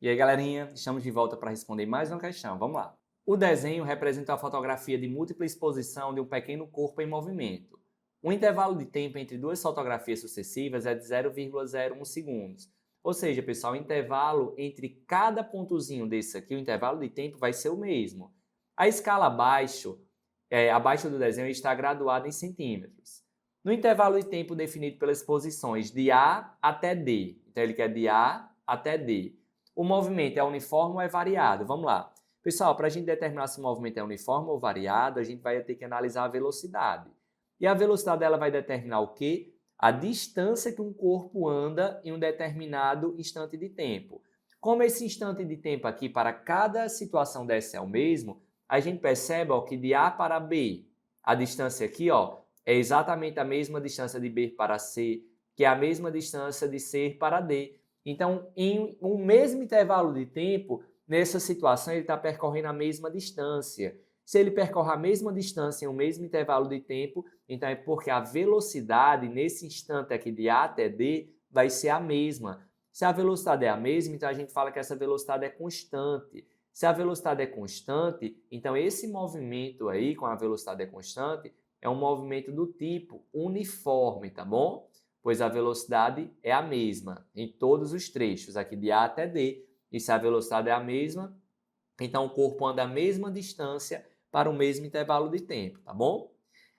E aí, galerinha, estamos de volta para responder mais uma questão. Vamos lá. O desenho representa a fotografia de múltipla exposição de um pequeno corpo em movimento. O intervalo de tempo entre duas fotografias sucessivas é de 0,01 segundos. Ou seja, pessoal, o intervalo entre cada pontozinho desse aqui, o intervalo de tempo vai ser o mesmo. A escala abaixo do desenho está graduada em centímetros. No intervalo de tempo definido pelas posições de A até D, então ele quer de A até D. O movimento é uniforme ou é variado? Vamos lá. Pessoal, para a gente determinar se o movimento é uniforme ou variado, a gente vai ter que analisar a velocidade. E a velocidade ela vai determinar o quê? A distância que um corpo anda em um determinado instante de tempo. Como esse instante de tempo aqui para cada situação dessa é o mesmo, a gente percebe que de A para B, a distância aqui é exatamente a mesma distância de B para C, que é a mesma distância de C para D. Então, em um mesmo intervalo de tempo, nessa situação ele está percorrendo a mesma distância. Se ele percorre a mesma distância em um mesmo intervalo de tempo, então é porque a velocidade nesse instante aqui de A até D vai ser a mesma. Se a velocidade é a mesma, então a gente fala que essa velocidade é constante. Se a velocidade é constante, então esse movimento aí com a velocidade é constante é um movimento do tipo uniforme, tá bom? Pois a velocidade é a mesma em todos os trechos, aqui de A até D. E se a velocidade é a mesma, então o corpo anda a mesma distância para o mesmo intervalo de tempo, tá bom?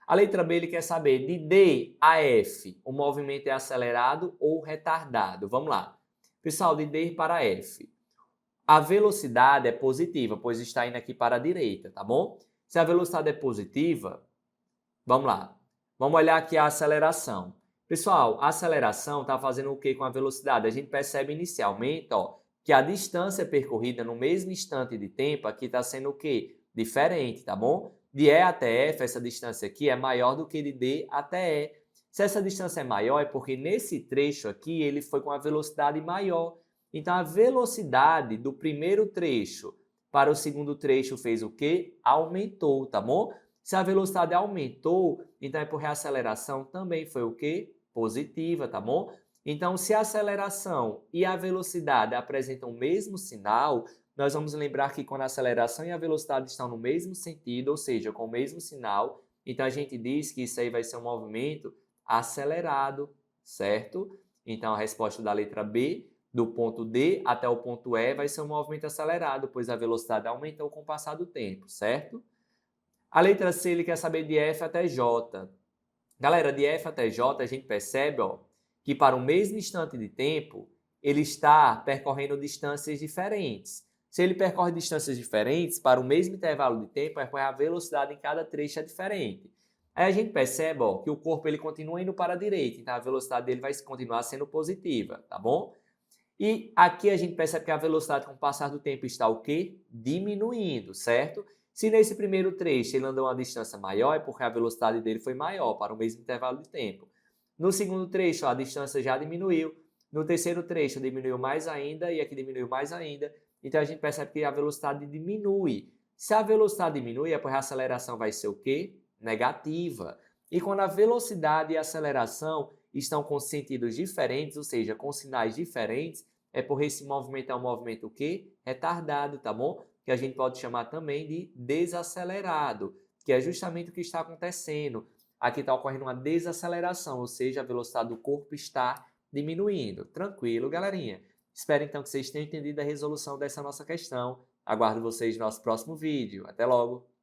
A letra B ele quer saber de D a F, o movimento é acelerado ou retardado? Vamos lá. Pessoal, de D para F. A velocidade é positiva, pois está indo aqui para a direita, tá bom? Se a velocidade é positiva, vamos lá. Vamos olhar aqui a aceleração. Pessoal, a aceleração está fazendo o que com a velocidade? A gente percebe inicialmente que a distância percorrida no mesmo instante de tempo aqui está sendo o quê? Diferente, tá bom? De E até F, essa distância aqui é maior do que de D até E. Se essa distância é maior, é porque nesse trecho aqui ele foi com a velocidade maior. Então, a velocidade do primeiro trecho para o segundo trecho fez o quê? Aumentou, tá bom? Se a velocidade aumentou, então é porque a aceleração também foi o quê? Positiva, tá bom? Então, se a aceleração e a velocidade apresentam o mesmo sinal, nós vamos lembrar que quando a aceleração e a velocidade estão no mesmo sentido, ou seja, com o mesmo sinal, então a gente diz que isso aí vai ser um movimento acelerado, certo? Então, a resposta da letra B, do ponto D até o ponto E, vai ser um movimento acelerado, pois a velocidade aumentou com o passar do tempo, certo? A letra C, ele quer saber de F até J. Galera, de F até J, a gente percebe que para o mesmo instante de tempo, ele está percorrendo distâncias diferentes. Se ele percorre distâncias diferentes, para o mesmo intervalo de tempo, a velocidade em cada trecho é diferente. Aí a gente percebe que o corpo ele continua indo para a direita, então a velocidade dele vai continuar sendo positiva, tá bom? E aqui a gente percebe que a velocidade com o passar do tempo está o quê? Diminuindo, certo? Se nesse primeiro trecho ele andou uma distância maior, é porque a velocidade dele foi maior para o mesmo intervalo de tempo. No segundo trecho, a distância já diminuiu. No terceiro trecho, diminuiu mais ainda e aqui diminuiu mais ainda. Então, a gente percebe que a velocidade diminui. Se a velocidade diminui, é porque a aceleração vai ser o quê? Negativa. E quando a velocidade e a aceleração estão com sentidos diferentes, ou seja, com sinais diferentes, é porque esse movimento é um movimento o quê? Retardado, tá bom? Que a gente pode chamar também de desacelerado, que é justamente o que está acontecendo. Aqui está ocorrendo uma desaceleração, ou seja, a velocidade do corpo está diminuindo. Tranquilo, galerinha? Espero então que vocês tenham entendido a resolução dessa nossa questão. Aguardo vocês no nosso próximo vídeo. Até logo!